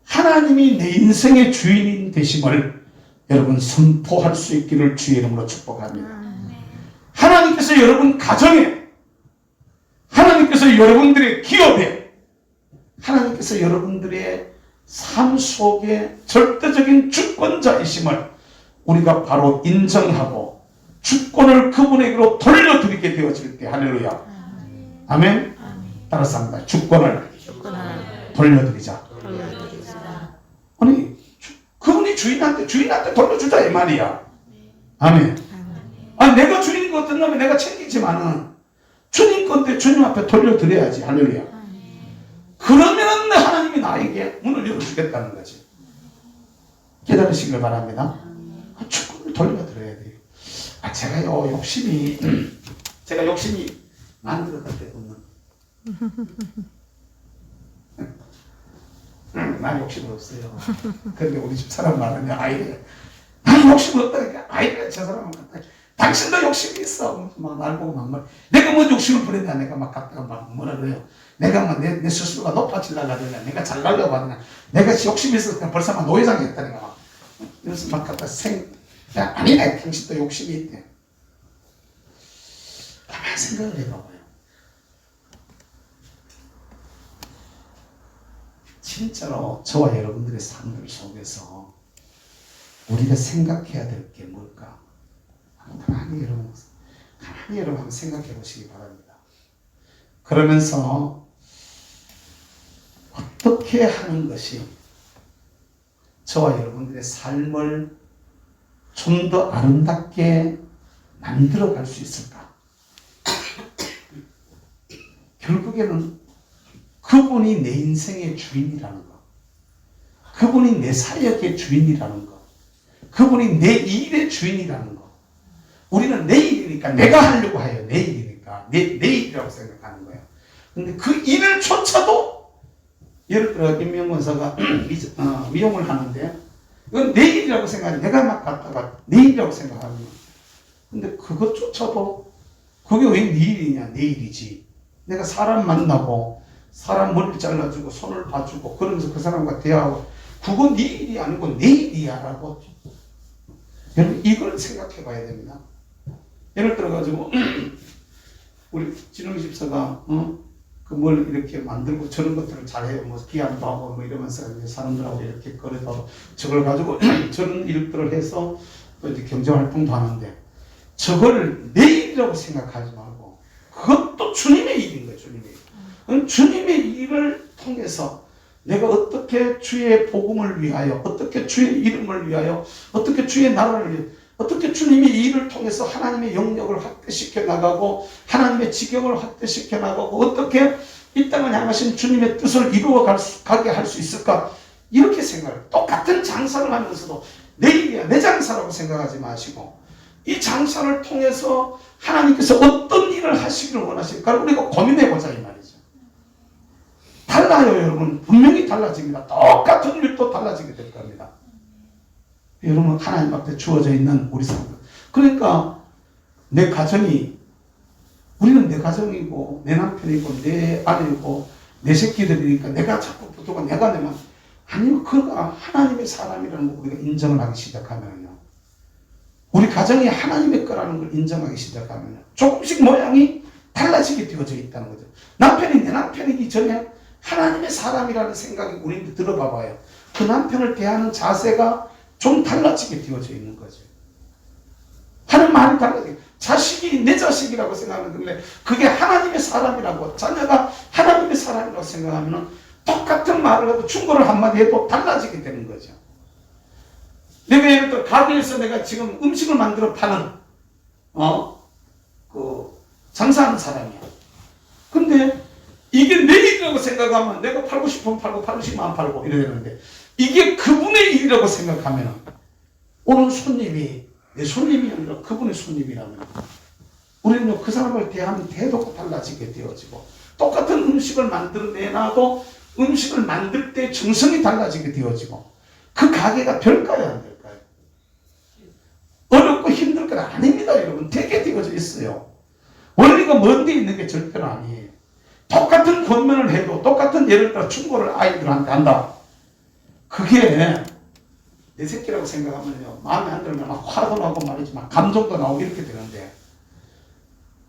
하나님이 내 인생의 주인인 되심을 여러분 선포할 수 있기를 주의 이름으로 축복합니다. 하나님께서 여러분 가정에 하나님께서 여러분들의 기업에 하나님께서 여러분들의 삶 속에 절대적인 주권자이심을 우리가 바로 인정하고 주권을 그분에게로 돌려드리게 되어질 때 할렐루야 아멘. 따라서 합니다. 주권을 돌려드리자. 아니 그분이 주인한테 돌려주자 이 말이야. 아멘. 아니 내가 주인인 것 같은 놈에 내가 챙기지만은 주님 건데 주님 앞에 돌려드려야지. 할렐루야. 그러면 하나님이 나에게 문을 열어주겠다는 거지. 깨달으시길 바랍니다. 주권을 돌려드려야 돼요. 제가 욕심이 만들었기 때문에 난 욕심 없어요. 그런데 우리 집 사람 말하면 아이래. 난 욕심 없다니까. 아이래 저 사람은 갖다. 당신도 욕심이 있어. 막 날 보고 막 내가 뭐 욕심을 부렸냐. 내가 막 갖다가 막 뭐라 그래요. 내가 막 내 스스로가 높아지려고 하더냐. 내가 잘나려고 하더냐. 내가 욕심이 있었으면 벌써 막 노예장이 했다니까 막. 그래서 막 갖다 야 아니네. 당신도 욕심이 있대. 가만히 생각을 해봐봐요. 진짜로 저와 여러분들의 삶들 속에서 우리가 생각해야 될 게 뭘까? 가만히 여러분 한번 생각해 보시기 바랍니다. 그러면서 어떻게 하는 것이 저와 여러분들의 삶을 좀 더 아름답게 만들어 갈 수 있을까? 결국에는 그분이 내 인생의 주인이라는 것, 그분이 내 사역의 주인이라는 것, 그분이 내 일의 주인이라는 것. 우리는 내 일이니까 내가 하려고 해요. 내 일이니까 내 일이라고 생각하는 거예요. 근데 그 일을 조차도 예를 들어 임명권사가 미용을 하는데 이건 내 일이라고 생각하지. 내가 막 갔다가 내 일이라고 생각하는 거예요. 근데 그것조차도 그게 왜 네 일이냐? 내 일이지. 내가 사람 만나고 사람 머리를 잘라주고 손을 봐주고 그러면서 그 사람과 대화하고 그건 네 일이 아니고 내 일이야 라고. 여러분 이걸 생각해 봐야 됩니다. 예를 들어 가지고 우리 진흥 집사가 그 뭘 이렇게 만들고 저런 것들을 잘해요. 뭐 기안도 하고 뭐 이러면서 이제 사람들하고 이렇게 거래도 저걸 가지고 저런 일들을 해서 또 이제 경제 활동도 하는데 저걸 내 일이라고 생각하지 말고 그것도 주님의 일인 거예요. 주님의 일. 주님의 일을 통해서 내가 어떻게 주의 복음을 위하여, 어떻게 주의 이름을 위하여, 어떻게 주의 나라를 위하여, 어떻게 주님의 일을 통해서 하나님의 영역을 확대시켜 나가고 하나님의 지경을 확대시켜 나가고 어떻게 이 땅을 향하신 주님의 뜻을 이루어 가게 할 수 있을까? 이렇게 생각해요. 똑같은 장사를 하면서도 내 일이야, 내 장사라고 생각하지 마시고 이 장사를 통해서 하나님께서 어떤 일을 하시기를 원하실까? 우리가 고민해보자 이 말이죠. 달라요 여러분. 분명히 달라집니다. 똑같은 일도 달라지게 될 겁니다. 여러분 하나님 앞에 주어져 있는 우리 삶. 그러니까 내 가정이 우리는 내 가정이고 내 남편이고 내 아내이고 내 새끼들이니까 내가 자꾸 붙고 내가 내면 아니면 그가 하나님의 사람이라는 걸 우리가 인정을 하기 시작하면요. 우리 가정이 하나님의 거라는 걸 인정하기 시작하면요. 조금씩 모양이 달라지게 되어져 있다는 거죠. 남편이 내 남편이기 전에 하나님의 사람이라는 생각이 우리한테 들어봐 봐요. 그 남편을 대하는 자세가 좀 달라지게 되어져 있는 거죠. 하는 말이 달라지게. 자식이 내 자식이라고 생각하는 건데 그게 하나님의 사람이라고 자녀가 하나님의 사람이라고 생각하면 똑같은 말을 해도 충고를 한마디 해도 달라지게 되는 거죠. 내가 예를 들어 가게에서 내가 지금 음식을 만들어 파는 장사하는 사람이야. 근데 이게 내 일이라고 생각하면 내가 팔고 싶으면 팔고 팔고 싶으면 안 팔고 이래야 되는데 이게 그분의 일이라고 생각하면 오는 손님이 내 손님이 아니라 그분의 손님이라면 우리는 그 사람을 대하는 태도가 달라지게 되어지고 똑같은 음식을 만들어내놔도 음식을 만들 때 정성이 달라지게 되어지고 그 가게가 될까요 안 될까요? 어렵고 힘들 건 아닙니다 여러분. 되게 되어져 있어요. 원리가 먼데 있는 게 절대로 아니에요. 똑같은 권면을 해도 똑같은 예를 들어 충고를 아이들한테 한다. 그게 내 새끼라고 생각하면요. 마음에 안 들면 막 화도 나고 말이지 막 감정도 나오고 이렇게 되는데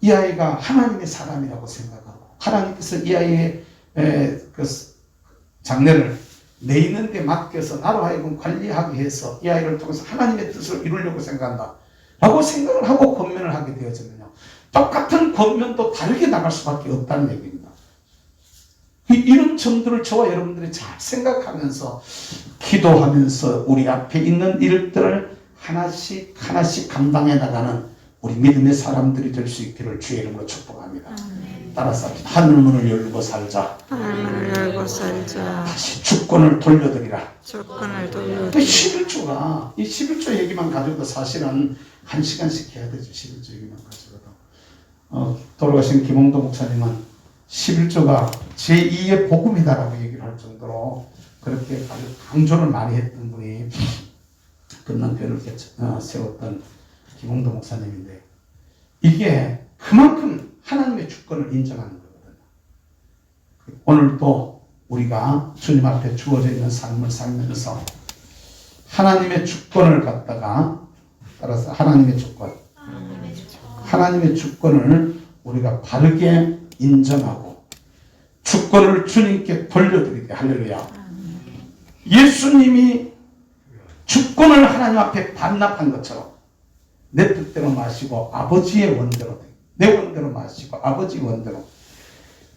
이 아이가 하나님의 사람이라고 생각하고 하나님께서 이 아이의 그 장래를 내 있는데 맡겨서 나로 하여금 관리하게 해서 이 아이를 통해서 하나님의 뜻을 이루려고 생각한다. 라고 생각을 하고 권면을 하게 되어지면요. 똑같은 권면도 다르게 나갈 수밖에 없다는 얘기입니다. 이런 점들을 저와 여러분들이 잘 생각하면서 기도하면서 우리 앞에 있는 일들을 하나씩 하나씩 감당해 나가는 우리 믿음의 사람들이 될 수 있기를 주의 이름으로 축복합니다. 따라서 하늘 문을 열고 살자. 하늘 문을 열고 살자. 다시 주권을 돌려드리라. 주권을 돌려드리라. 11조가 이 11조 얘기만 가지고도 사실은 1시간씩 해야 되죠. 11조 얘기만 가지고도. 돌아가신 김홍도 목사님은 11조가 제2의 복음이다라고 얘기를 할 정도로 그렇게 아주 강조를 많이 했던 분이 금난교회를 세웠던 김홍도 목사님인데 이게 그만큼 하나님의 주권을 인정하는 거거든요. 오늘도 우리가 주님 앞에 주어져 있는 삶을 살면서 하나님의 주권을 갖다가 따라서 하나님의 주권을 우리가 바르게 인정하고 주권을 주님께 돌려드리게. 할렐루야. 예수님이 주권을 하나님 앞에 반납한 것처럼 내 뜻대로 마시고 아버지의 원대로 내 원대로 마시고 아버지 원대로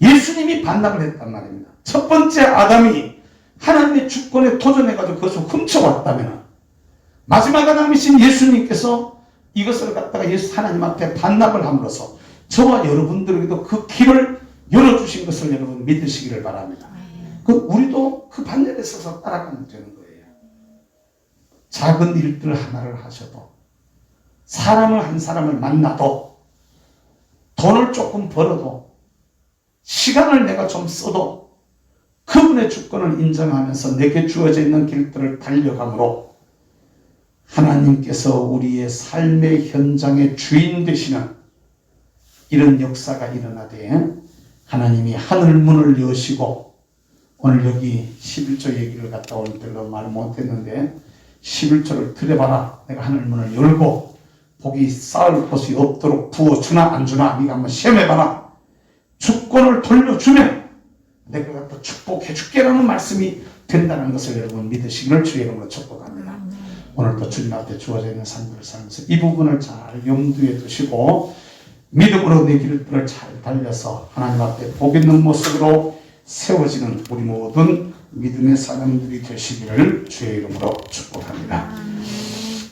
예수님이 반납을 했단 말입니다. 첫 번째 아담이 하나님의 주권에 도전해가지고 그것을 훔쳐왔다면 마지막 아담이신 예수님께서 이것을 갖다가 하나님 앞에 반납을 함으로써 저와 여러분들에게도 그 길을 열어주신 것을 여러분 믿으시기를 바랍니다. 우리도 그 반대에 서서 따라가면 되는 거예요. 작은 일들 하나를 하셔도, 사람을 한 사람을 만나도, 돈을 조금 벌어도, 시간을 내가 좀 써도 그분의 주권을 인정하면서 내게 주어져 있는 길들을 달려가므로 하나님께서 우리의 삶의 현장의 주인 되시는 이런 역사가 일어나되, 하나님이 하늘 문을 여시고, 오늘 여기 11조 얘기를 갖다 올 때로 말 못했는데 11조를 들여봐라. 내가 하늘 문을 열고 복이 쌓을 곳이 없도록 부어주나 안 주나 네가 한번 시험해봐라. 주권을 돌려주면 내가 갖다 축복해 줄게라는 말씀이 된다는 것을 여러분 믿으시기를 주의 이름으로 축복합니다. 오늘도 주님 앞에 주어져 있는 삶들을 살면서 이 부분을 잘 염두에 두시고 믿음으로 내 길들을 잘 달려서 하나님 앞에 복 있는 모습으로 세워지는 우리 모든 믿음의 사람들이 되시기를 주의 이름으로 축복합니다.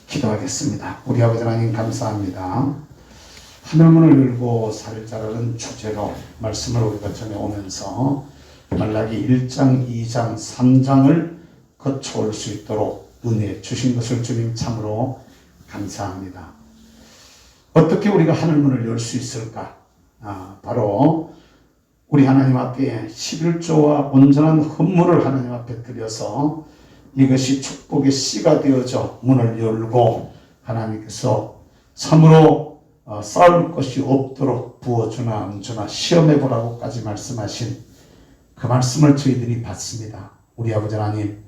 기도하겠습니다. 우리 아버지 하나님 감사합니다. 하늘문을 열고 살자라는 주제로 말씀을 우리가 전해오면서 말라기 1장, 2장, 3장을 거쳐올 수 있도록 은혜 주신 것을 주님 참으로 감사합니다. 어떻게 우리가 하늘문을 열 수 있을까? 바로 우리 하나님 앞에 11조와 온전한 헌물을 하나님 앞에 드려서 이것이 축복의 씨가 되어져 문을 열고 하나님께서 참으로 쌓을 것이 없도록 부어주나 안 주나 시험해보라고까지 말씀하신 그 말씀을 저희들이 받습니다. 우리 아버지 하나님,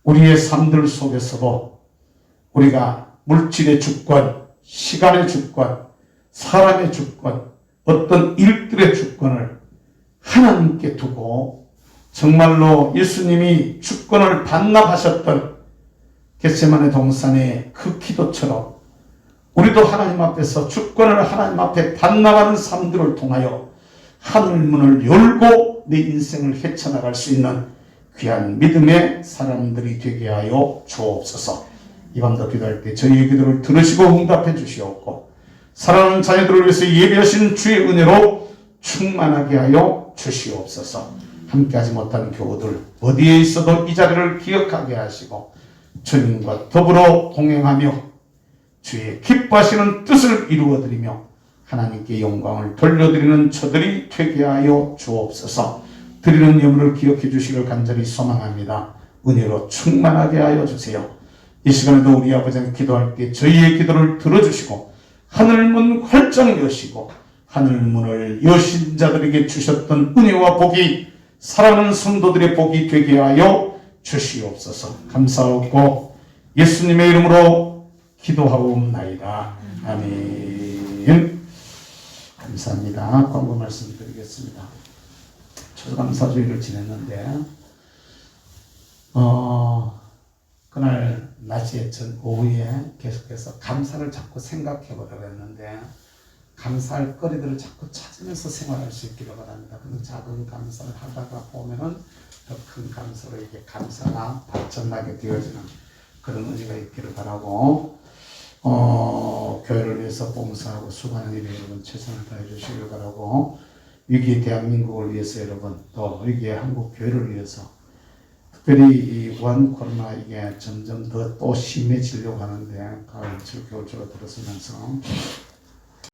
우리의 삶들 속에서도 우리가 물질의 주권, 시간의 주권, 사람의 주권, 어떤 일들의 주권을 하나님께 두고 정말로 예수님이 주권을 반납하셨던 겟세마네 동산의 그 기도처럼 우리도 하나님 앞에서 주권을 하나님 앞에 반납하는 삶들을 통하여 하늘문을 열고 내 인생을 헤쳐나갈 수 있는 귀한 믿음의 사람들이 되게 하여 주옵소서. 이 밤도 기도할 때 저희의 기도를 들으시고 응답해 주시옵고 사랑하는 자녀들을 위해서 예비하신 주의 은혜로 충만하게 하여 주시옵소서. 함께하지 못한 교우들 어디에 있어도 이 자리를 기억하게 하시고 주님과 더불어 동행하며 주의 기뻐하시는 뜻을 이루어드리며 하나님께 영광을 돌려드리는 저들이 되게 하여 주옵소서. 드리는 예물을 기억해 주시길 간절히 소망합니다. 은혜로 충만하게 하여 주세요. 이 시간에도 우리 아버지는 기도할 때 저희의 기도를 들어주시고 하늘문 활짝 여시고 하늘문을 여신 자들에게 주셨던 은혜와 복이 사랑하는 성도들의 복이 되게 하여 주시옵소서. 감사하고 예수님의 이름으로 기도하옵나이다. 아멘. 감사합니다. 광고 말씀드리겠습니다. 추수감사주일을 지냈는데 그날 낮에 오후에 계속해서 감사를 자꾸 생각해 보려고 했는데 감사할 거리들을 자꾸 찾으면서 생활할 수 있기를 바랍니다. 근데 작은 감사를 하다가 보면은 더 큰 감사로 이게 감사가 발전나게 되어지는 그런 의지가 있기를 바라고 교회를 위해서 봉사하고 수고하는 일에 여러분 최선을 다해 주시길 바라고 위기의 대한민국을 위해서 여러분 또 위기의 한국 교회를 위해서 특별히 이 우한 코로나 이게 점점 더 또 심해지려고 하는데 가을, 겨울, 겨울로 들어서면서